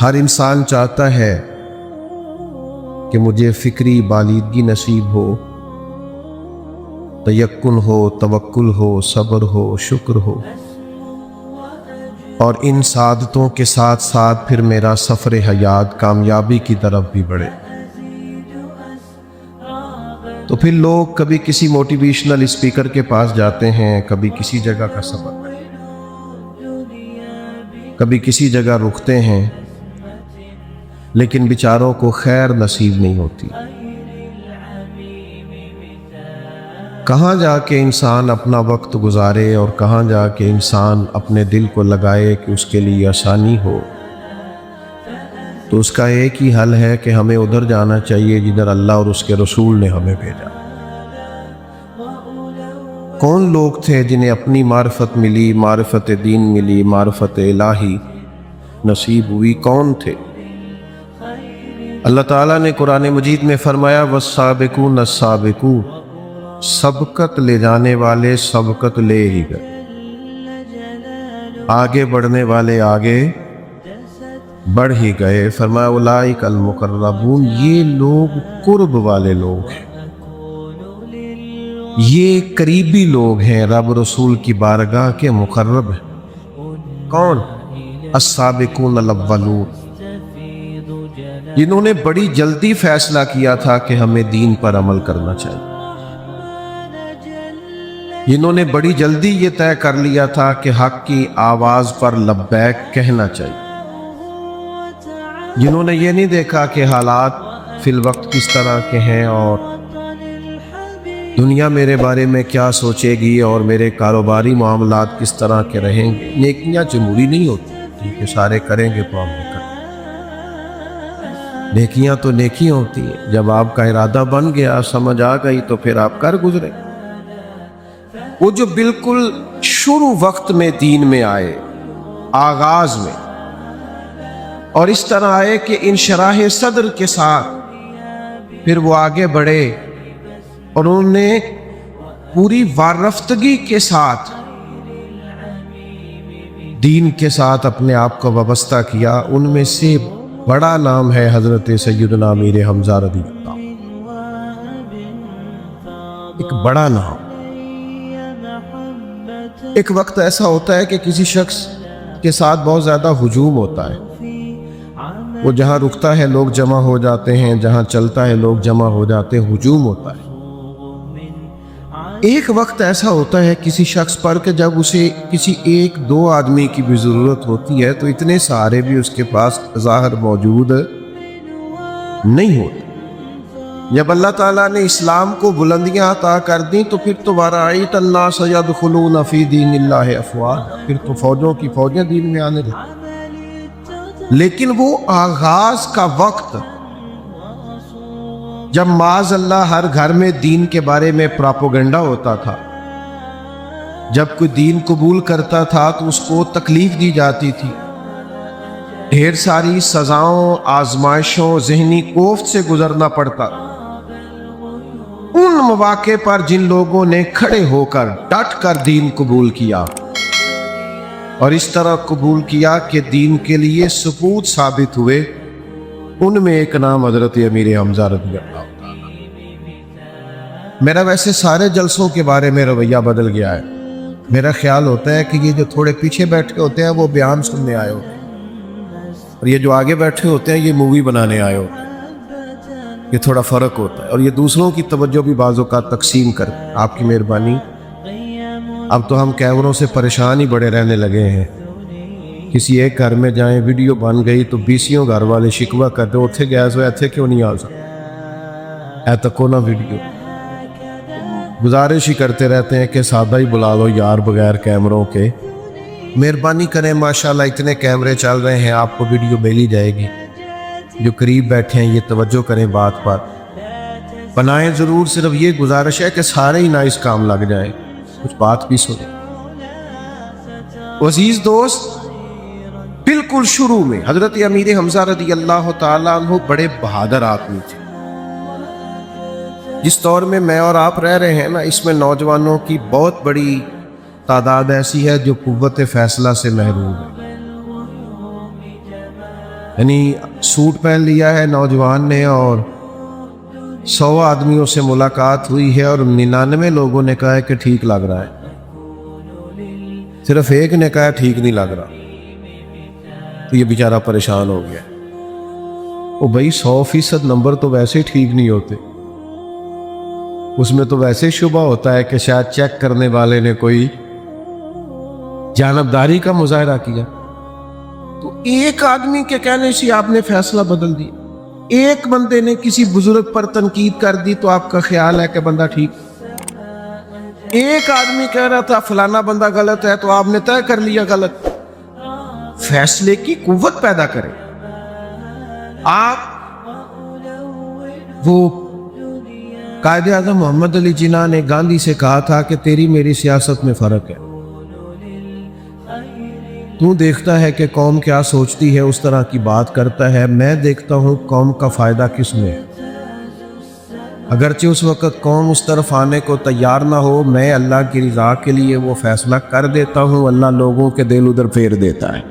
ہر انسان چاہتا ہے کہ مجھے فکری بالیدگی نصیب ہو، تیقن ہو، توکل ہو، صبر ہو، شکر ہو، اور ان سعادتوں کے ساتھ ساتھ پھر میرا سفر حیات کامیابی کی طرف بھی بڑھے۔ تو پھر لوگ کبھی کسی موٹیویشنل اسپیکر کے پاس جاتے ہیں، کبھی کسی جگہ کا سبق، کبھی کسی جگہ رکتے ہیں، لیکن بیچاروں کو خیر نصیب نہیں ہوتی۔ کہاں جا کے انسان اپنا وقت گزارے اور کہاں جا کے انسان اپنے دل کو لگائے کہ اس کے لیے آسانی ہو؟ تو اس کا ایک ہی حل ہے کہ ہمیں ادھر جانا چاہیے جدھر اللہ اور اس کے رسول نے ہمیں بھیجا۔ کون لوگ تھے جنہیں اپنی معرفت ملی، معرفت دین ملی، معرفت الہی نصیب ہوئی؟ کون تھے؟ اللہ تعالیٰ نے قرآن مجید میں فرمایا والسابقون السابقون، سبقت لے جانے والے سبقت لے ہی گئے، آگے بڑھنے والے آگے بڑھ ہی گئے۔ فرمایا اولئک المقربون، یہ لوگ قرب والے لوگ ہیں، یہ قریبی لوگ ہیں، رب رسول کی بارگاہ کے مقرب ہیں۔ کون؟ السابقون الاولون، جنہوں نے بڑی جلدی فیصلہ کیا تھا کہ ہمیں دین پر عمل کرنا چاہیے، جنہوں نے بڑی جلدی یہ طے کر لیا تھا کہ حق کی آواز پر لبیک کہنا چاہیے، جنہوں نے یہ نہیں دیکھا کہ حالات فی الوقت کس طرح کے ہیں اور دنیا میرے بارے میں کیا سوچے گی اور میرے کاروباری معاملات کس طرح کے رہیں گے۔ نیکیاں جمہوری نہیں ہوتی کہ سارے کریں گے تو ہم نہیں کریں۔ نیکیاں تو نیکیاں ہوتی ہیں، جب آپ کا ارادہ بن گیا، سمجھ آ گئی، تو پھر آپ کر گزرے۔ وہ جو بالکل شروع وقت میں دین میں آئے، آغاز میں، اور اس طرح آئے کہ انشراح صدر کے ساتھ پھر وہ آگے بڑھے اور انہوں نے پوری وارفتگی کے ساتھ دین کے ساتھ اپنے آپ کو وابستہ کیا۔ ان میں سے بڑا نام ہے حضرت سیدنا امیر حمزہ رضی اللہ عنہ، ایک بڑا نام۔ ایک وقت ایسا ہوتا ہے کہ کسی شخص کے ساتھ بہت زیادہ ہجوم ہوتا ہے، وہ جہاں رکتا ہے لوگ جمع ہو جاتے ہیں، جہاں چلتا ہے لوگ جمع ہو جاتے ہیں، ہجوم ہوتا ہے۔ ایک وقت ایسا ہوتا ہے کسی شخص پر کہ جب اسے کسی ایک دو آدمی کی بھی ضرورت ہوتی ہے تو اتنے سارے بھی اس کے پاس ظاہر موجود نہیں ہوتے۔ جب اللہ تعالیٰ نے اسلام کو بلندیاں عطا کر دیں تو پھر تو وَرَأَيْتَ النَّاسَ يَدْخُلُونَ فِي دِينِ اللَّهِ أَفْوَاجًا، پھر تو فوجوں کی فوجیں دین میں آنے لگیں۔ لیکن وہ آغاز کا وقت جب معاذ اللہ ہر گھر میں دین کے بارے میں پراپوگنڈا ہوتا تھا، جب کوئی دین قبول کرتا تھا تو اس کو تکلیف دی جاتی تھی، ڈھیر ساری سزاؤں، آزمائشوں، ذہنی کوفت سے گزرنا پڑتا، ان مواقع پر جن لوگوں نے کھڑے ہو کر ڈٹ کر دین قبول کیا اور اس طرح قبول کیا کہ دین کے لیے ثبوت ثابت ہوئے، ان میں ایک نام حضرت امیر حمزہ رضی اللہ عنہ۔ میرا ویسے سارے جلسوں کے بارے میں رویہ بدل گیا ہے۔ میرا خیال ہوتا ہے کہ یہ جو تھوڑے پیچھے بیٹھے ہوتے ہیں وہ بیان سننے آئے ہوتے ہیں، اور یہ جو آگے بیٹھے ہوتے ہیں یہ مووی بنانے آئے ہوتے ہیں۔ یہ تھوڑا فرق ہوتا ہے، اور یہ دوسروں کی توجہ بھی بعض اوقات تقسیم کر آپ کی مہربانی۔ اب تو ہم کیمروں سے پریشان ہی بڑے رہنے لگے ہیں۔ کسی ایک گھر میں جائیں، ویڈیو بن گئی تو 20 گھر والے شکوہ کرتے اتھے گیس ہوئے اتھے کیوں نہیں آ سکتے، اے تکو نہ ویڈیو۔ گزارش ہی کرتے رہتے ہیں کہ سادہ ہی بلا لو یار بغیر کیمروں کے۔ مہربانی کریں، ماشاءاللہ اتنے کیمرے چل رہے ہیں، آپ کو ویڈیو مل ہی جائے گی۔ جو قریب بیٹھے ہیں یہ توجہ کریں بات پر، بنائیں ضرور، صرف یہ گزارش ہے کہ سارے ہی نہ اس کام لگ جائیں، کچھ بات بھی سنیں۔ عزیز دوست، بالکل شروع میں حضرت امیر حمزہ رضی اللہ تعالیٰ عنہ بڑے بہادر آدمی تھے۔ جس دور میں میں اور آپ رہ رہے ہیں نا، اس میں نوجوانوں کی بہت بڑی تعداد ایسی ہے جو قوت فیصلہ سے محروم ہے۔ یعنی سوٹ پہن لیا ہے نوجوان نے اور 100 آدمیوں سے ملاقات ہوئی ہے اور 99 لوگوں نے کہا ہے کہ ٹھیک لگ رہا ہے، صرف ایک نے کہا ٹھیک نہیں لگ رہا، تو یہ بیچارہ پریشان ہو گیا۔ وہ بھائی 100% نمبر تو ویسے ٹھیک نہیں ہوتے، اس میں تو ویسے شبہ ہوتا ہے کہ شاید چیک کرنے والے نے کوئی جانبداری کا مظاہرہ کیا۔ تو ایک آدمی کے کہنے سے آپ نے فیصلہ بدل دیا، ایک بندے نے کسی بزرگ پر تنقید کر دی تو آپ کا خیال ہے کہ بندہ ٹھیک، ایک آدمی کہہ رہا تھا فلانا بندہ غلط ہے تو آپ نے طے کر لیا غلط۔ فیصلے کی قوت پیدا کریں۔ آپ وہ قائد اعظم محمد علی جناح نے گاندھی سے کہا تھا کہ تیری میری سیاست میں فرق ہے، تو دیکھتا ہے کہ قوم کیا سوچتی ہے اس طرح کی بات کرتا ہے، میں دیکھتا ہوں قوم کا فائدہ کس میں ہے۔ اگرچہ اس وقت قوم اس طرف آنے کو تیار نہ ہو، میں اللہ کی رضا کے لیے وہ فیصلہ کر دیتا ہوں، اللہ لوگوں کے دل ادھر پھیر دیتا ہے۔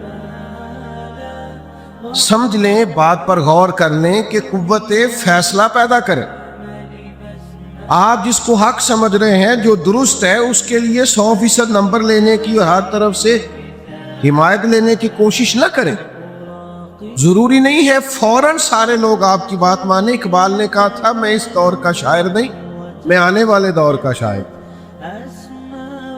سمجھ لیں، بات پر غور کر لیں کہ قوت فیصلہ پیدا کریں۔ آپ جس کو حق سمجھ رہے ہیں، جو درست ہے، اس کے لیے 100% نمبر لینے کی اور ہر طرف سے حمایت لینے کی کوشش نہ کریں۔ ضروری نہیں ہے فوراً سارے لوگ آپ کی بات مانیں۔ اقبال نے کہا تھا میں اس دور کا شاعر نہیں، میں آنے والے دور کا شاعر۔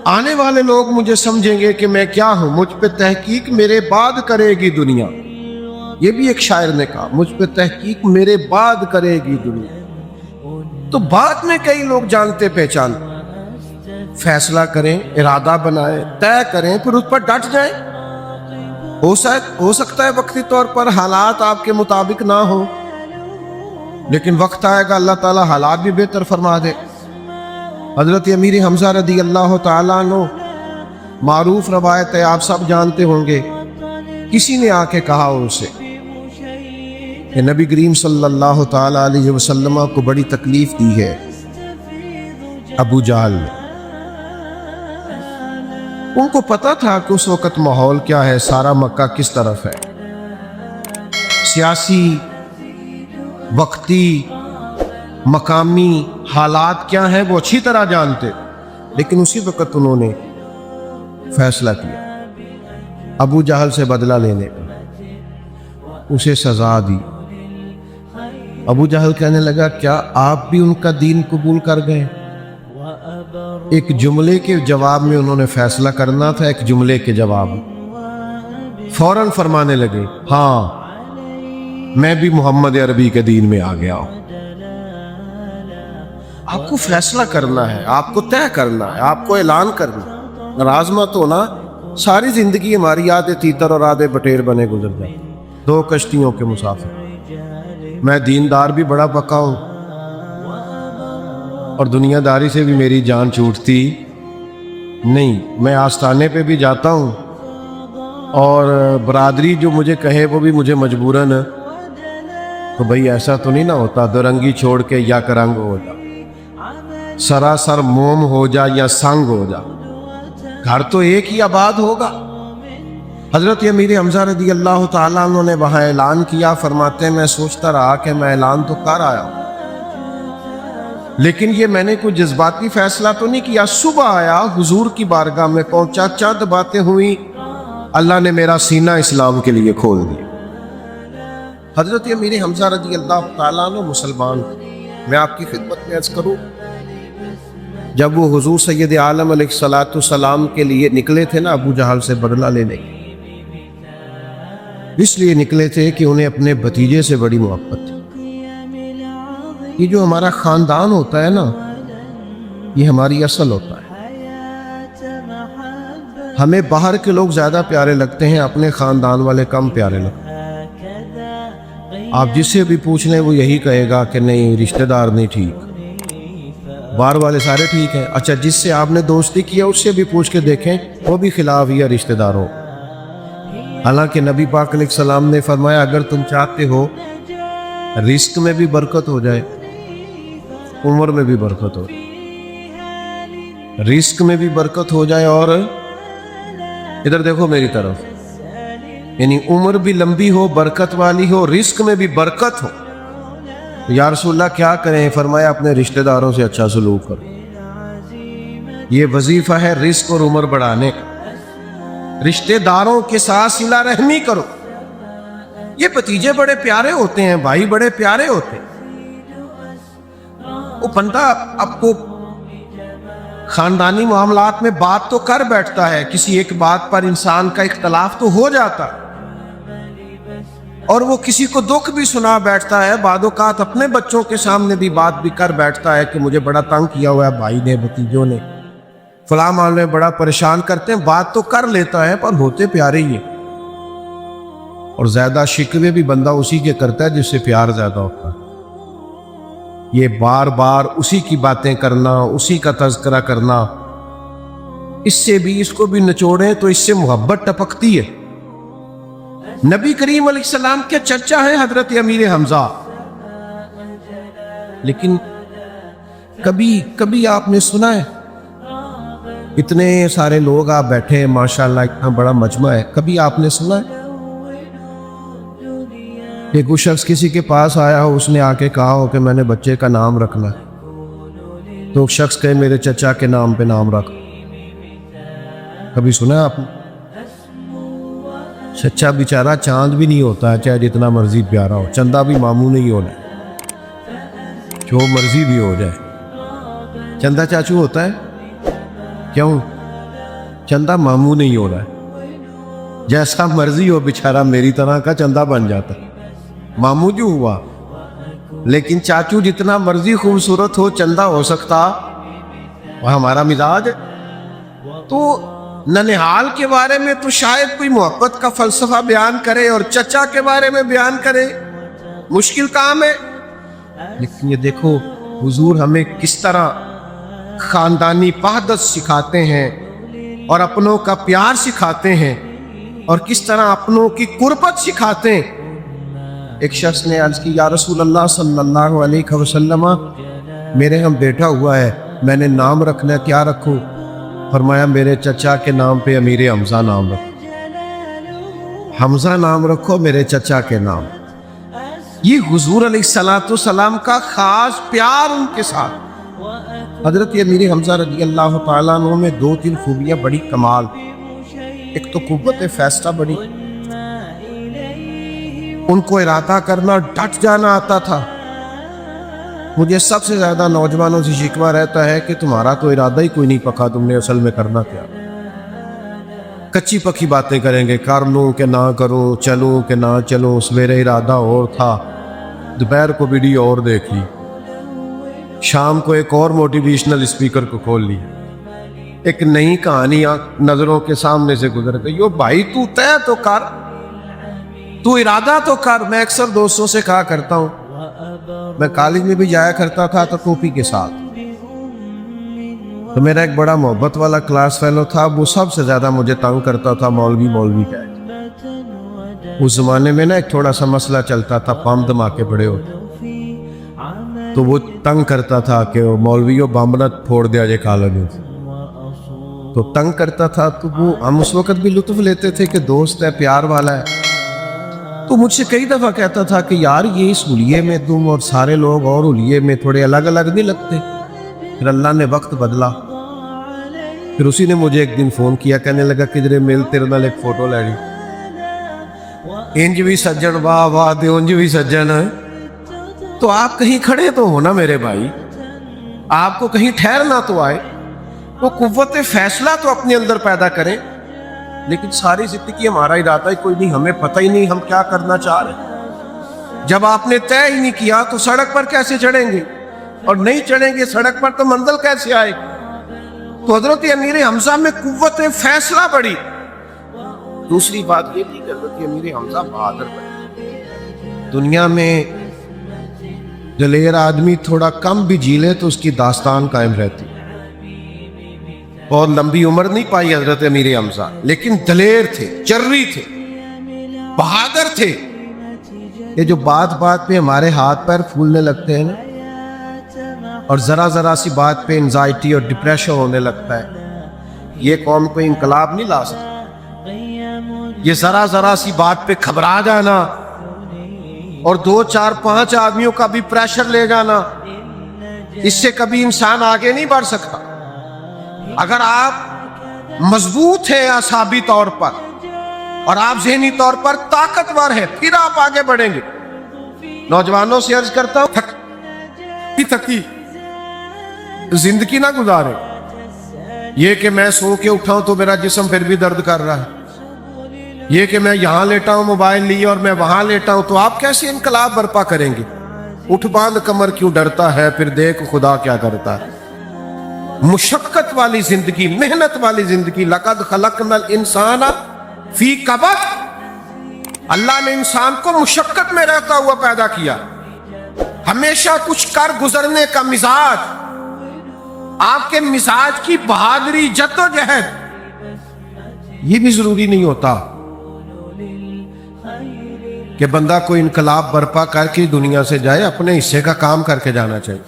آنے والے لوگ مجھے سمجھیں گے کہ میں کیا ہوں، مجھ پہ تحقیق میرے بعد کرے گی دنیا۔ یہ بھی ایک شاعر نے کہا، مجھ پہ تحقیق میرے بعد کرے گی دنیا۔ تو بعد میں کئی لوگ جانتے پہچانتے، فیصلہ کریں، ارادہ بنائیں، طے کریں، پھر اس پر ڈٹ جائیں۔ ہو سکتا ہے وقتی طور پر حالات آپ کے مطابق نہ ہو، لیکن وقت آئے گا اللہ تعالیٰ حالات بھی بہتر فرما دے۔ حضرت امیر حمزہ رضی اللہ تعالیٰ عنہ، معروف روایت ہے، آپ سب جانتے ہوں گے، کسی نے آ کے کہا ان سے کہ نبی کریم صلی اللہ تعالیٰ علیہ وسلم کو بڑی تکلیف دی ہے ابو جہل نے۔ ان کو پتا تھا کہ اس وقت ماحول کیا ہے، سارا مکہ کس طرف ہے، سیاسی، وقتی، مقامی حالات کیا ہیں وہ اچھی طرح جانتے، لیکن اسی وقت انہوں نے فیصلہ کیا ابو جہل سے بدلہ لینے کا، اسے سزا دی۔ ابو جہل کہنے لگا کیا آپ بھی ان کا دین قبول کر گئے؟ ایک جملے کے جواب میں انہوں نے فیصلہ کرنا تھا، ایک جملے کے جواب فوراً فرمانے لگے ہاں میں بھی محمد عربی کے دین میں آ گیا ہوں۔ آپ کو فیصلہ کرنا ہے، آپ کو طے کرنا ہے، آپ کو اعلان کرنا ہے۔ ناراض مت ہونا، ساری زندگی ہماری آدھے تیتر اور آدھے بٹیر بنے گزر جائے، دو کشتیوں کے مسافر۔ میں دیندار بھی بڑا پکا ہوں اور دنیا داری سے بھی میری جان چھوٹتی نہیں، میں آستانے پہ بھی جاتا ہوں اور برادری جو مجھے کہے وہ بھی مجھے مجبوراً، تو بھئی ایسا تو نہیں نہ ہوتا درنگی چھوڑ کے یا کرنگ ہو جا، سراسر موم ہو جا یا سنگ ہو جا، گھر تو ایک ہی آباد ہوگا۔ حضرت امیر حمزہ رضی اللہ تعالیٰ عنہ نے وہاں اعلان کیا، فرماتے ہیں میں سوچتا رہا کہ میں اعلان تو کر آیا ہوں، لیکن یہ میں نے کوئی جذباتی فیصلہ تو نہیں کیا۔ صبح آیا، حضور کی بارگاہ میں پہنچا، چند باتیں ہوئی، اللہ نے میرا سینہ اسلام کے لیے کھول دیا۔ حضرت امیر حمزہ رضی اللہ تعالیٰ عنہ مسلمان، میں آپ کی خدمت میں عرض کروں، جب وہ حضور سید عالم علیہ السلام کے لیے نکلے تھے نا ابو جہل سے بدلہ لینے، اس لیے نکلے تھے کہ انہیں اپنے بھتیجے سے بڑی محبت تھی۔ یہ جو ہمارا خاندان ہوتا ہے نا، یہ ہماری اصل ہوتا ہے۔ ہمیں باہر کے لوگ زیادہ پیارے لگتے ہیں، اپنے خاندان والے کم پیارے لگتے ہیں۔ آپ جس سے بھی پوچھ لیں وہ یہی کہے گا کہ نہیں رشتہ دار نہیں ٹھیک، باہر والے سارے ٹھیک ہیں۔ اچھا جس سے آپ نے دوستی کیا اس سے بھی پوچھ کے دیکھیں، وہ بھی خلاف ہی ہے رشتہ داروں۔ حالانکہ نبی پاک علیہ السلام نے فرمایا اگر تم چاہتے ہو رزق میں بھی برکت ہو جائے، عمر میں بھی برکت ہو جائے، رزق میں بھی برکت ہو جائے، اور ادھر دیکھو میری طرف، यानी उम्र भी लंबी हो, बरकत वाली हो, रिस्क में भी बरकत हो। या रसूलल्लाह क्या करें? फरमाया अपने रिश्तेदारों से अच्छा सलूक करो। ये वजीफा है रिस्क और उम्र बढ़ाने का। रिश्तेदारों के साथ सिला रहमी करो। ये भतीजे बड़े प्यारे होते हैं, भाई बड़े प्यारे होते हैं। वो बंदा आपको खानदानी मामलात में बात तो कर बैठता है, किसी एक बात पर इंसान का इख्तलाफ तो हो जाता है, और वो किसी को दुख भी सुना बैठता है, बादौकात अपने बच्चों के सामने भी बात भी कर बैठता है कि मुझे बड़ा तंग किया हुआ है भाई ने, भतीजों ने, फलां मामले में बड़ा परेशान करते हैं। बात तो कर लेता है पर होते प्यारे ही है। और ज्यादा शिकवे भी बंदा उसी के करता है जिससे प्यार ज्यादा होता है। ये बार बार उसी की बातें करना, उसी का तज़किरा करना, इससे भी इसको भी निचोड़े तो इससे मोहब्बत टपकती है। नबी करीम अलैहिस्सलाम के चचा हैं हजरत अमीर हमजा, लेकिन कभी कभी आपने सुना है, इतने सारे लोग आप बैठे हैं माशाल्लाह, इतना बड़ा मजमा है, कभी आपने सुना है कि कुछ शख्स किसी के पास आया हो, उसने आके कहा हो कि मैंने बच्चे का नाम रखना है, तो शख्स कहे मेरे चचा के नाम पे नाम रख? कभी सुना है आपने? चचा बेचारा चांद भी नहीं होता है, चाहे जितना मर्जी प्यारा हो, चंदा भी मामू नहीं होना, जो मर्जी भी हो जाए। चंदा चाचू होता है? क्यों? चंदा मामू नहीं हो रहा है। जैसा मर्जी हो बेचारा मेरी तरह का चंदा बन जाता, मामू जो हुआ। लेकिन चाचू जितना मर्जी खूबसूरत हो, चंदा हो सकता, वह हमारा मिजाज है। तो ननिहाल के बारे में तो शायद कोई मोहब्बत का फलसफा बयान करे और चचा के बारे में बयान करे, मुश्किल काम है। लेकिन ये देखो हुजूर हमें किस तरह खानदानी वहदत सिखाते हैं और अपनों का प्यार सिखाते हैं और किस तरह अपनों की कुर्बत सिखाते हैं। एक शख्स ने अर्ज की, या रसूल अल्लाह सल्लल्लाहु अलैहि वसल्लम, मेरे हम बेटा हुआ है, मैंने नाम रखना, क्या रखूं? फरमाया मेरे चचा के नाम पे अमीर हमजा नाम रखो, हमजा नाम रखो मेरे चचा के नाम। ये हुजूर अलैहिस्सलातु सलाम का खास प्यार उनके साथ। हजरत अमीर हमजा रज़ी अल्लाह तआला अन्हु में दो तीन खूबियां बड़ी कमाल। एक तो कुव्वत फैसला बड़ी, उनको इरादा करना, डट जाना आता था। मुझे सबसे ज्यादा नौजवानों से शिकवा रहता है कि तुम्हारा तो इरादा ही कोई नहीं पका, तुमने असल में करना क्या? कच्ची पक्की बातें करेंगे, कर लूं कि ना करूं, चलूं कि ना चलूं, सवेरे इरादा और था, दोपहर को वीडियो और देख ली, शाम को एक और मोटिवेशनल स्पीकर को खोल लिया, एक नई कहानी नजरों के सामने से गुजर गई। यो भाई तू तय तो कर, तू इरादा तो कर। मैं अक्सर दोस्तों से कहा करता हूं, मैं कॉलेज में भी जाया करता था तो टोपी के साथ, तो मेरा एक बड़ा मोहब्बत वाला क्लास फेलो था, वो सबसे ज्यादा मुझे तंग करता था, मौलवी का। उस जमाने में ना एक थोड़ा सा मसला चलता था, बम धमाके बड़े होते, तो वो तंग करता था कि मौलवी बम न फोड़ दिया जाए कॉलेज में, तो तंग करता था। तो वो हम उस वक्त भी लुत्फ लेते थे कि दोस्त है, प्यार वाला है। तो मुझसे कई दफ़ा कहता था कि यार ये इस हुलिये में तुम और सारे लोग और हुलिये में थोड़े अलग अलग नहीं लगते। फिर अल्लाह ने वक्त बदला, फिर उसी ने मुझे एक दिन फ़ोन किया, कहने लगा किधरे मिल, तेरे नाल एक फ़ोटो लैनी, इंज भी सज्जन, वाह वाह दे उंज भी सज्जन है। तो आप कहीं खड़े तो हो ना मेरे भाई, आपको कहीं ठहरना तो आए, वो कुव्वत फैसला तो अपने अंदर पैदा करें। लेकिन सारी जिंदगी हमारा इरादा ही कोई नहीं, हमें पता ही नहीं हम क्या करना चाह रहे। जब आपने तय ही नहीं किया तो सड़क पर कैसे चढ़ेंगे, और नहीं चढ़ेंगे सड़क पर तो मंजिल कैसे आएगी? तो हजरत अमीर हमजा में कुव्वत फैसला बढ़ी। दूसरी बात ये थी कि हजरत अमीर हमजा बहादुर बने। दुनिया में दलेर आदमी थोड़ा कम भी जी ले तो उसकी दास्तान कायम रहती। और लंबी उम्र नहीं पाई हजरत अमीर हमजा, लेकिन दलेर थे, जर्री थे, बहादुर थे। ये जो बात बात पे हमारे हाथ पैर फूलने लगते हैं ना, और जरा जरा सी बात पे एंजाइटी और डिप्रेशन होने लगता है, ये कौम कोई इंकलाब नहीं ला सकती। یہ ذرا ذرا سی بات پہ گھبرا جانا اور 2 4 5 آدمیوں کا بھی پریشر لے جانا، اس سے کبھی انسان آگے نہیں بڑھ سکتا۔ اگر آپ مضبوط ہیں اعصابی طور پر اور آپ ذہنی طور پر طاقتور ہیں، پھر آپ آگے بڑھیں گے۔ نوجوانوں سے عرض کرتا ہوں، تھکی زندگی نہ گزارے۔ یہ کہ میں سو کے اٹھاؤں تو میرا جسم پھر بھی درد کر رہا ہے، یہ کہ میں یہاں لیٹا ہوں موبائل لیے اور میں وہاں لیٹا ہوں، تو آپ کیسے انقلاب برپا کریں گے؟ اٹھ باندھ کمر کیوں ڈرتا ہے، پھر دیکھ خدا کیا کرتا ہے۔ مشقت والی زندگی، محنت والی زندگی، لقد خلقنا الانسان فی کبد، اللہ نے انسان کو مشقت میں رہتا ہوا پیدا کیا، ہمیشہ کچھ کر گزرنے کا مزاج۔ آپ کے مزاج کی بہادری، جدوجہد، یہ بھی ضروری نہیں ہوتا کہ بندہ کوئی انقلاب برپا کر کے دنیا سے جائے، اپنے حصے کا کام کر کے جانا چاہیے،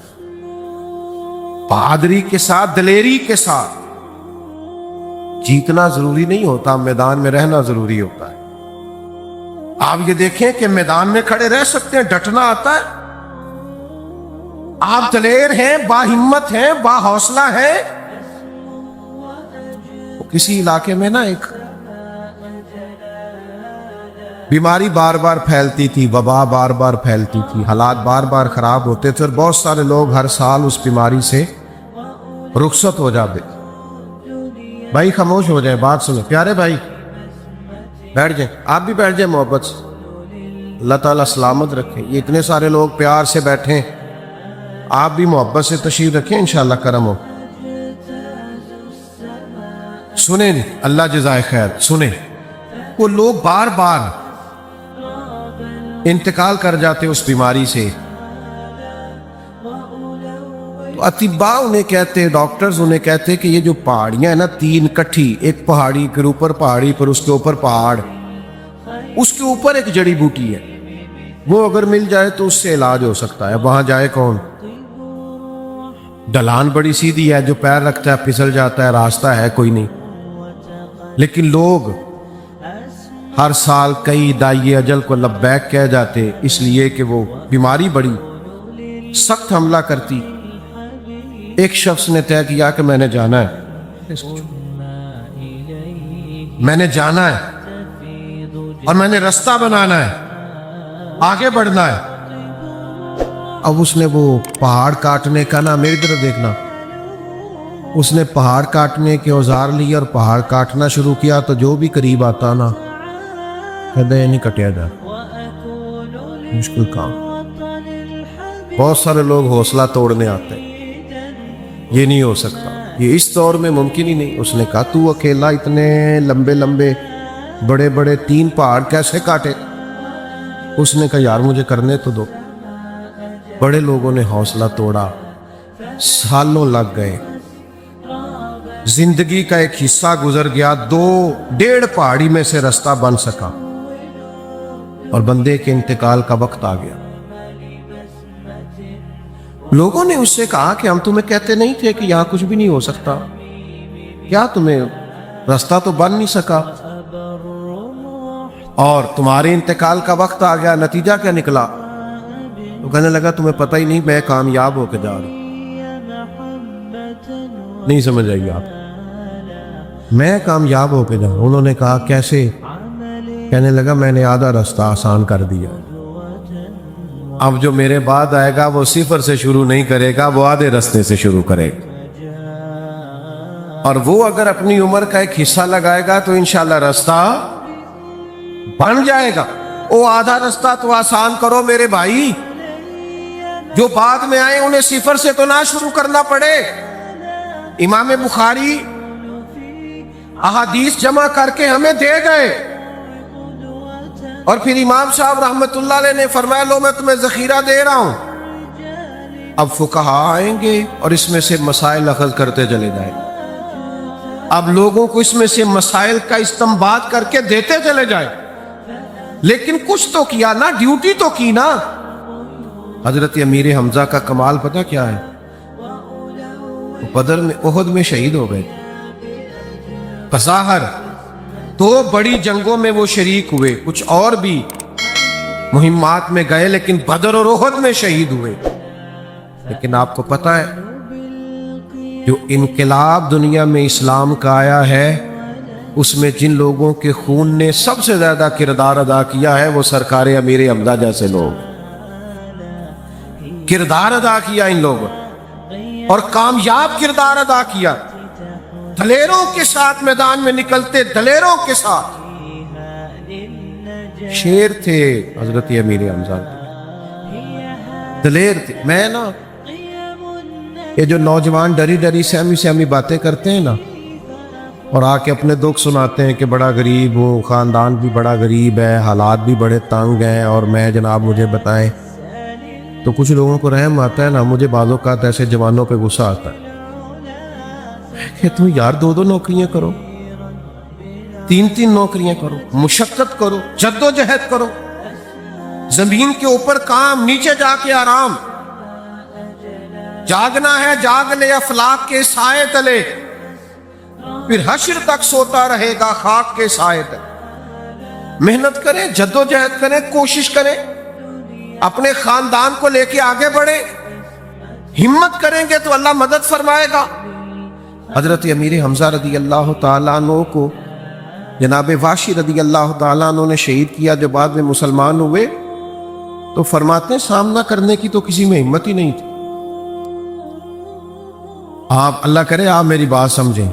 بہادری کے ساتھ، دلیری کے ساتھ۔ جیتنا ضروری نہیں ہوتا، میدان میں رہنا ضروری ہوتا ہے۔ آپ یہ دیکھیں کہ میدان میں کھڑے رہ سکتے ہیں، ڈٹنا آتا ہے، آپ دلیر ہیں، باہمت ہیں، با حوصلہ ہیں۔ کسی علاقے میں نا ایک بیماری بار بار پھیلتی تھی، وبا بار بار پھیلتی تھی، حالات بار بار خراب ہوتے تھے، اور بہت سارے لوگ ہر سال اس بیماری سے رخصت ہو جاتے۔ بھائی خاموش ہو جائیں، بات سنیں، پیارے بھائی بیٹھ جائیں، آپ بھی بیٹھ جائیں محبت سے، اللہ تعالیٰ سلامت رکھے۔ یہ اتنے سارے لوگ پیار سے بیٹھیں، آپ بھی محبت سے تشریف رکھیں، انشاءاللہ کرم ہو۔ سنیں، اللہ جزائے خیر، سنیں، وہ لوگ بار بار انتقال کر جاتے اس بیماری سے، تو اطباء انہیں کہتے، ڈاکٹرز انہیں کہتے کہ یہ جو پہاڑیاں ہیں نا، 3 کٹھی، ایک پہاڑی کے اوپر پہاڑی پر، اس کے اوپر پہاڑ، اس کے اوپر ایک جڑی بوٹی ہے، وہ اگر مل جائے تو اس سے علاج ہو سکتا ہے۔ وہاں جائے کون؟ ڈھلان بڑی سیدھی ہے، جو پیر رکھتا ہے پھسل جاتا ہے، راستہ ہے کوئی نہیں۔ لیکن لوگ ہر سال کئی دائی اجل کو لبیک کہہ جاتے، اس لیے کہ وہ بیماری بڑی سخت حملہ کرتی۔ ایک شخص نے طے کیا کہ میں نے جانا ہے، میں نے جانا ہے اور میں نے رستہ بنانا ہے، آگے بڑھنا ہے۔ اب اس نے وہ پہاڑ کاٹنے کا، نا میری طرف دیکھنا، اس نے پہاڑ کاٹنے کے اوزار لیے اور پہاڑ کاٹنا شروع کیا، تو جو بھی قریب آتا نا کہتا ہے نہیں کٹیا جا، مشکل کام۔ بہت سارے لوگ حوصلہ توڑنے آتے ہیں، یہ نہیں ہو سکتا، یہ اس دور میں ممکن ہی نہیں۔ اس نے کہا تو اکیلا اتنے لمبے لمبے بڑے بڑے 3 پہاڑ کیسے کاٹے؟ اس نے کہا یار مجھے کرنے تو دو۔ بڑے لوگوں نے حوصلہ توڑا، سالوں لگ گئے، زندگی کا ایک حصہ گزر گیا، 2.5 پہاڑی میں سے رستہ بن سکا، اور بندے کے انتقال کا وقت آ گیا۔ لوگوں نے اس سے کہا کہ ہم تمہیں کہتے نہیں تھے کہ یہاں کچھ بھی نہیں ہو سکتا؟ کیا تمہیں راستہ تو بن نہیں سکا، اور تمہارے انتقال کا وقت آ گیا، نتیجہ کیا نکلا؟ تو کہنے لگا تمہیں پتہ ہی نہیں، میں کامیاب ہو کے جا رہا ہوں۔ نہیں سمجھ آئی آپ؟ میں کامیاب ہو کے جا رہا ہوں۔ انہوں نے کہا کیسے؟ کہنے لگا میں نے آدھا راستہ آسان کر دیا، اب جو میرے بعد آئے گا وہ 0 سے شروع نہیں کرے گا، وہ آدھے راستے سے شروع کرے گا، اور وہ اگر اپنی عمر کا ایک حصہ لگائے گا تو انشاءاللہ راستہ بن جائے گا۔ وہ آدھا راستہ تو آسان کرو میرے بھائی، جو بعد میں آئے انہیں 0 سے تو نہ شروع کرنا پڑے۔ امام بخاری احادیث جمع کر کے ہمیں دے گئے، اور پھر امام صاحب رحمت اللہ علیہ نے فرمایا لو میں تمہیں ذخیرہ دے رہا ہوں۔ اب فقہا آئیں گے اور اس میں سے مسائل اخذ کرتے چلے جائیں، اب لوگوں کو اس میں سے مسائل کا استنباط کر کے دیتے چلے جائیں، لیکن کچھ تو کیا نا، ڈیوٹی تو کی نا۔ حضرت امیر حمزہ کا کمال پتہ کیا ہے؟ بدر میں، احد میں شہید ہو گئے، بظاہر दो बड़ी जंगों में वो शरीक हुए, कुछ और भी मुहिम्मात में गए, लेकिन बदर और उहद में शहीद हुए। लेकिन आपको पता है जो इनकलाब दुनिया में इस्लाम का आया है, उसमें जिन लोगों के खून ने सबसे ज्यादा किरदार अदा किया है वो सरकार अमीर हमजा जैसे लोग किरदार अदा किया इन लोगों, और कामयाब किरदार अदा किया। दलेरों के साथ मैदान में निकलते, दलेरों के साथ। शेर थे हजरत अमीर हमजा, दलेर थे। मैं ना ये जो नौजवान डरी डरी सहमी सहमी बातें करते हैं ना, और आके अपने दुख सुनाते हैं कि बड़ा गरीब हूँ, ख़ानदान भी बड़ा गरीब है, हालात भी बड़े तंग हैं, और मैं जनाब मुझे बताएं, तो कुछ लोगों को रहम आता है ना। मुझे बालों का ऐसे जवानों पे गुस्सा आता है कि तुम यार दो दो नौकरियां करो, तीन तीन नौकरियां करो, मुशक्कत करो, जद्दोजहद करो, जमीन के ऊपर काम, नीचे जाके आराम। जागना है जाग ले अफलाक के साए तले, फिर हश्र तक सोता रहेगा खाक के साए तले। मेहनत करें, जद्दोजहद करें, कोशिश करें, अपने खानदान को लेके आगे बढ़े। हिम्मत करेंगे तो अल्लाह मदद फरमाएगा। हजरत अमीर हमजा रदी अल्लाह ताला अन्हु को जनाब वाशी रदी अल्लाह ताला अन्हु ने शहीद किया। जब बाद में मुसलमान हुए तो फरमाते हैं सामना करने की तो किसी में हिम्मत ही नहीं थी। आप अल्लाह करे आप मेरी बात समझें,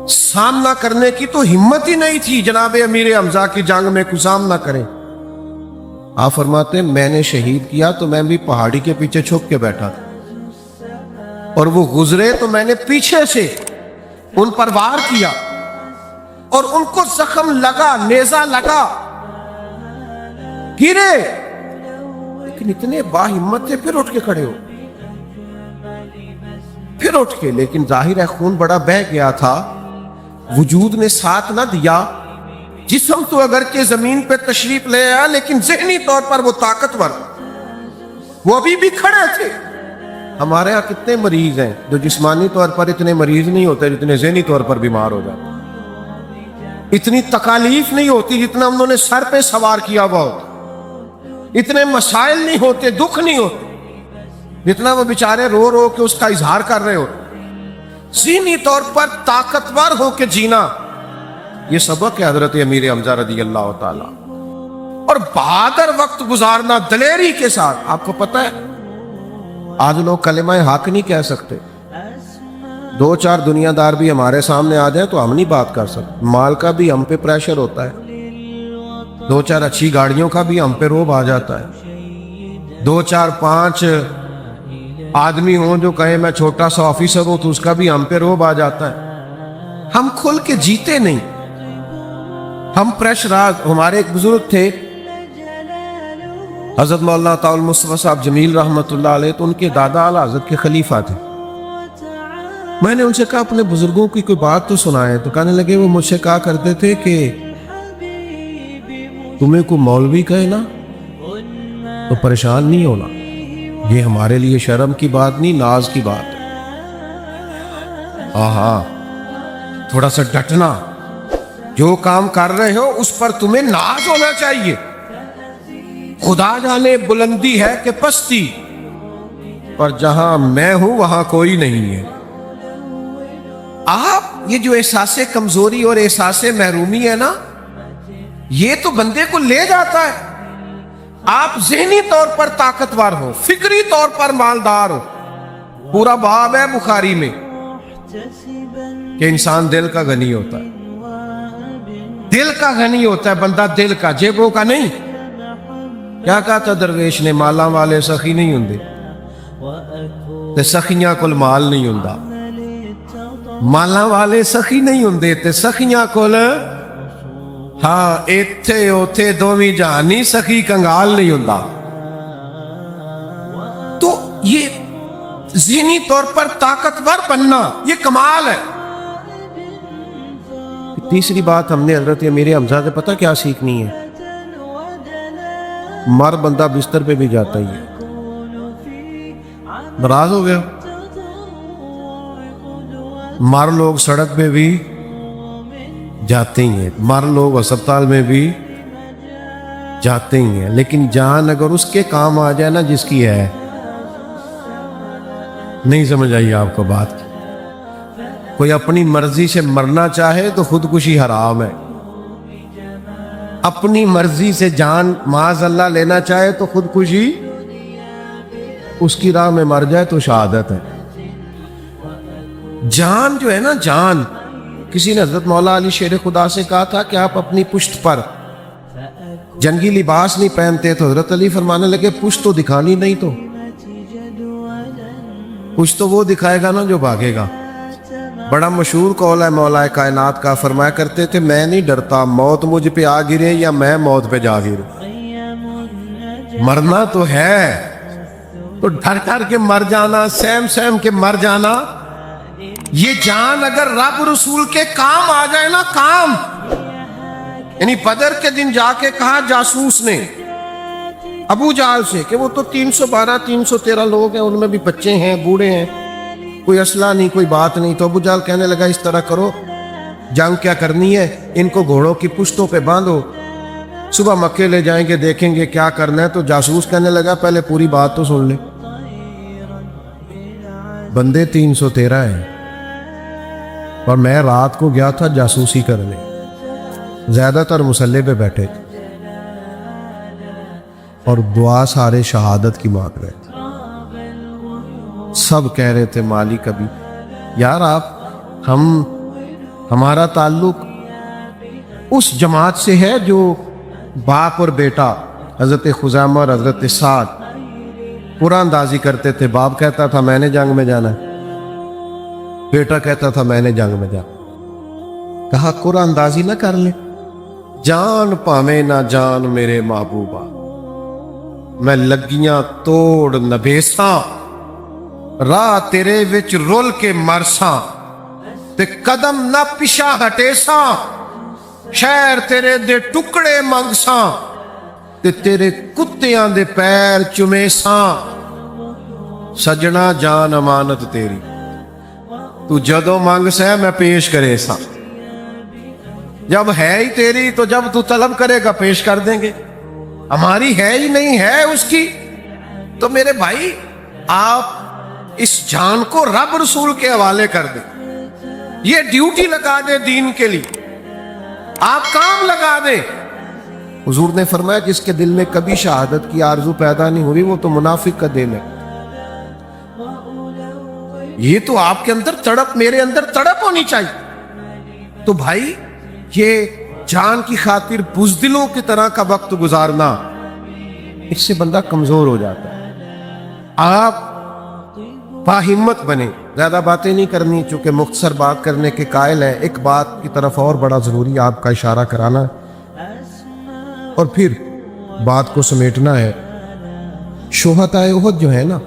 सामना करने की तो हिम्मत ही नहीं थी जनाब अमीर हमजा की जंग में, कुछ सामना करें। आप फरमाते हैं मैंने शहीद किया तो मैं भी पहाड़ी के पीछे छुप के बैठा था, और वो गुजरे तो मैंने पीछे से उन पर वार किया, और उनको जख्म लगा, नेजा लगा, गिरे, लेकिन इतने बाहिम्मत थे, फिर उठ के खड़े हो, फिर उठ के। लेकिन जाहिर है खून बड़ा बह गया था, वजूद ने साथ ना दिया। जिस्म तो अगर के जमीन पे तशरीफ ले आया, लेकिन ज़हनी तौर पर वो ताकतवर, वो अभी भी खड़े थे। हमारे यहाँ कितने मरीज हैं जो जिस्मानी तौर पर इतने मरीज नहीं होते जितने ज़हनी तौर पर बीमार हो जाते। इतनी तकालीफ नहीं होती जितना उन्होंने सर पे सवार किया हुआ होता। इतने मसाइल नहीं होते, दुख नहीं होते जितना वो बेचारे रो रो के उसका इजहार कर रहे हो। ज़हनी तौर पर ताकतवर हो के जीना, ये सबक है हजरत अमीर हमजा रदी अल्लाह ताला। और बहादुर वक्त गुजारना दलेरी के साथ। आपको पता है आज लोग कलेमा हक नहीं कह सकते। दो चार दुनियादार भी हमारे सामने आ जाए तो हम नहीं बात कर सकते। माल का भी हम पे प्रेशर होता है, दो चार अच्छी गाड़ियों का भी हम पे रोब आ जाता है। दो चार पांच आदमी हों जो कहे मैं छोटा सा ऑफिसर हूं तो उसका भी हम पे रोब आ जाता है। हम खुल के जीते नहीं, हम प्रेशराज। हमारे एक बुजुर्ग थे हजरत मौलाना ताउल मुस्तफा साहब जमील रहमतुल्लाह अलैह, तो उनके दादा आला हजरत के खलीफा थे। मैंने उनसे कहा अपने बुजुर्गों की कोई बात तो सुनाए, तो कहने लगे वो मुझसे कहा करते थे कि तुम्हें को मौलवी कहे ना तो परेशान नहीं होना, ये हमारे लिए शर्म की बात नहीं, नाज की बात है। आहा, थोड़ा सा डटना, जो काम कर रहे हो उस पर तुम्हें नाज होना चाहिए। खुदा जाने बुलंदी है कि पस्ती, पर जहां मैं हूं वहां कोई नहीं है। आप ये जो एहसासे कमजोरी और एहसासे महरूमी है ना, ये तो बंदे को ले जाता है। आप ज़हनी तौर पर ताकतवर हो, फिक्री तौर पर मालदार हो। पूरा बाब है बुखारी में कि इंसान दिल का गनी होता है, दिल का गनी होता है बंदा, दिल का, जेबों का नहीं। क्या कहा था दरवेश ने, माला वाले सखी नहीं होंगे ते सखियां कोल माल नहीं हुंदा। माला वाले सखी नहीं होंगे ते सखियां कोल, हाँ इत्थे उथे दोवी जहानी, सखी कंगाल नहीं हुंदा। तो ये ज़हनी तौर पर ताकतवर बनना ये कमाल है। तीसरी बात हमने हजरत अमीर हमजा से पता क्या सीखनी है, मर बंदा बिस्तर पे भी जाता ही है। नाराज हो गया, मर लोग सड़क पे भी जाते ही हैं, मर लोग अस्पताल में भी जाते ही हैं, लेकिन जान अगर उसके काम आ जाए ना जिसकी है, नहीं समझ आई आपको बात की। कोई अपनी मर्जी से मरना चाहे तो खुदकुशी हराम है, अपनी मर्जी से जान माज़ अल्लाह लेना चाहे तो खुदकुशी, उसकी राह में मर जाए तो शहादत है। जान जो है ना, जान, किसी ने हजरत मौला अली शेर खुदा से कहा था कि आप अपनी पुश्त पर जंगी लिबास नहीं पहनते, तो हजरत अली फरमाने लगे पुश्त तो दिखानी नहीं, तो पुश्त तो वो दिखाएगा ना जो भागेगा। बड़ा मशहूर कौल है मौला कायनात का, फरमाया करते थे मैं नहीं डरता मौत मुझ पे आ गिरे या मैं मौत पे जा गिरूं। मरना तो है, तो डर डर के मर जाना, सहम सहम के मर जाना, ये जान अगर रब रसूल के काम आ जाए ना, काम, यानी बदर के दिन जाके कहा जासूस ने अबू जाल से कि वो तो 312 313 लोग हैं, उनमें भी बच्चे हैं, बूढ़े हैं, कोई असला नहीं, कोई बात नहीं। तो अबू जाल कहने लगा इस तरह करो, जंग क्या करनी है, इनको घोड़ों की पुश्तों पे बांधो, सुबह मक्के ले जाएंगे, देखेंगे क्या करना है। तो जासूस कहने लगा पहले पूरी बात तो सुन ले, बंदे 313 हैं और मैं रात को गया था जासूसी करने, ज्यादातर मुसल्ले पे बैठे थे और दुआ सारे शहादत की मांग रहे थे। सब कह रहे थे मालिक अभी यार आप हमारा ताल्लुक उस जमात से है जो बाप और बेटा हजरत खुजामा और हजरत साद पूरा अंदाजी करते थे। बाप कहता था मैंने जंग में जाना है, बेटा कहता था मैंने जंग में जाना। कहा कुरान अंदाजी ना कर ले, जान पावे ना जान मेरे महबूबा, मैं लगियां तोड़ नभेसा, राह तेरे विच रुल के मरसा, ते कदम ना पिछा हटेसा, शहर तेरे दे टुकड़े मंगसा, ते तेरे कुत्तियां दे पैर चुमेसा, सजना जान अमानत तेरी, तू जदों मंग सै मैं पेश करे सा। जब है ही तेरी तो जब तू तलब करेगा पेश कर देंगे, हमारी है ही नहीं है उसकी। तो मेरे भाई आप इस जान को रब रसूल के हवाले कर दे, ये ड्यूटी लगा दे दीन के लिए, आप काम लगा दे। हुजूर ने फरमाया जिसके दिल में कभी शहादत की आरजू पैदा नहीं हुई वो तो मुनाफिक का दिल है। ये तो आपके अंदर तड़प, मेरे अंदर तड़प होनी चाहिए। तो भाई ये जान की खातिर बुज़दिलों की तरह का वक्त गुजारना, इससे बंदा कमजोर हो जाता है। आप बाहिम्मत बने, ज्यादा बातें नहीं करनी चूंकि मुख्तसर बात करने के कायल है। एक बात की तरफ और बड़ा जरूरी आपका इशारा कराना और फिर बात को समेटना है। शोहदाए उहद जो है ना,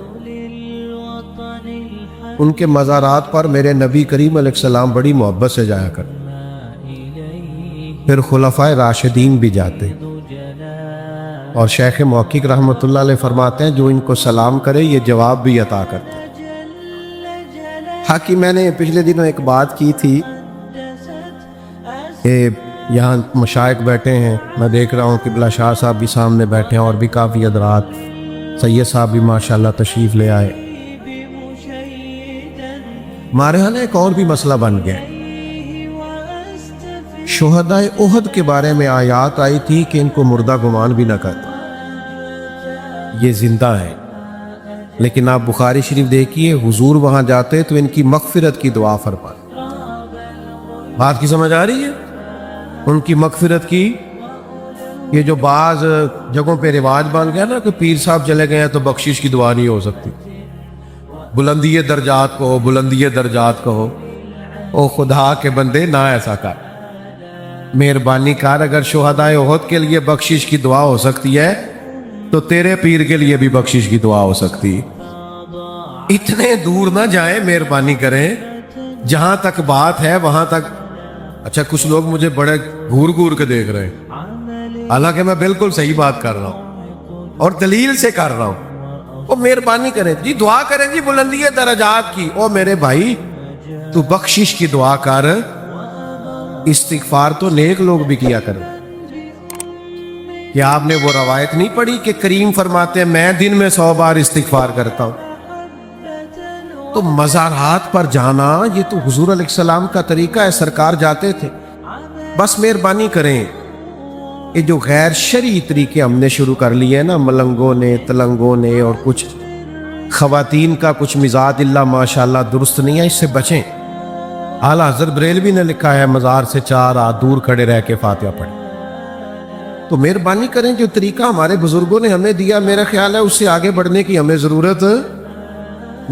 उनके मज़ारात पर मेरे नबी करीम अलैहिस्सलाम बड़ी मोहब्बत से जाया कर, फिर खुलफाए राशिदीन भी जाते। और शेख मौकिक रहमतुल्लाह अलैह फरमाते हैं जो इनको सलाम करे ये जवाब भी अता करते। हाँ कि मैंने पिछले दिनों एक बात की थी कि यहाँ मशाइख बैठे हैं, मैं देख रहा हूँ किबला शाह साहब भी सामने बैठे हैं और भी काफ़ी हज़रात, सैयद साहब भी माशाल्लाह तशरीफ़ ले आए। हमारे यहाँ एक और भी मसला बन गया, शुहदाए उहद के बारे में आयात आई थी कि इनको मुर्दा गुमान भी न करता, ये जिंदा है। लेकिन आप बुखारी शरीफ देखिए, हुजूर वहां जाते तो इनकी मगफिरत की दुआ फरमाते। बात की समझ आ रही है? उनकी मगफिरत की, ये जो बाज जगहों पे रिवाज बन गया ना कि पीर साहब चले गए हैं तो बख्शिश की दुआ नहीं हो सकती, बुलंदी दर्जात कहो, बुलंदी दर्जात कहो। ओ खुदा के बंदे ना ऐसा कर, मेहरबानी कर, अगर शुहदाए उहद के लिए बख्शिश की दुआ हो सकती है तो तेरे पीर के लिए भी बख्शिश की दुआ हो सकती। इतने दूर ना जाए, मेहरबानी करें, जहां तक बात है वहां तक। अच्छा कुछ लोग मुझे बड़े घूर घूर के देख रहे हैं, हालांकि मैं बिल्कुल सही बात कर रहा हूं और दलील से कर रहा हूं। वो मेहरबानी करें जी, दुआ करें जी बुलंदी दर्जात की। ओ मेरे भाई तू बख्शिश की दुआ कर, इस्तिगफार तो नेक लोग भी किया करें। क्या आपने वो रवायत नहीं पढ़ी कि करीम फरमाते हैं मैं दिन में 100 बार इस्तिगफार करता हूं? तो मज़ारात पर जाना ये तो हुजूर अलैहिस्सलाम का तरीका है, सरकार जाते थे। बस मेहरबानी करें, ये जो गैर शरई तरीके हमने शुरू कर लिए ना, मलंगों ने, तलंगों ने, और कुछ खवातीन का कुछ मिजाज इल्ला माशाल्लाह दुरुस्त नहीं है, इससे बचें। आला हज़रत बरेलवी ने लिखा है मज़ार से 4 हाथ दूर खड़े रह के फातिहा पढ़े। तो मेहरबानी करें, जो तरीका हमारे बुजुर्गों ने हमें दिया, मेरा ख्याल है उससे आगे बढ़ने की हमें ज़रूरत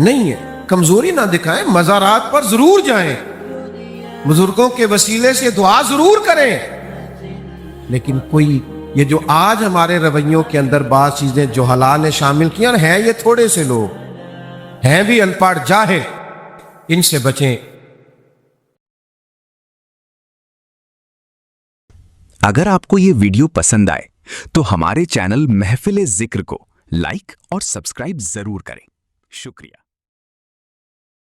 नहीं है। कमज़ोरी ना दिखाएं, मज़ारात पर ज़रूर जाएं, बुजुर्गों के वसीले से दुआ ज़रूर करें। लेकिन कोई ये जो आज हमारे रवैयों के अंदर बात चीज़ें जो हलाल ने शामिल किया हैं, ये थोड़े से लोग हैं भी अनपढ़ जाहिल, इनसे बचें। अगर आपको ये वीडियो पसंद आए तो हमारे चैनल महफिल ज़िक्र को लाइक और सब्सक्राइब जरूर करें। शुक्रिया।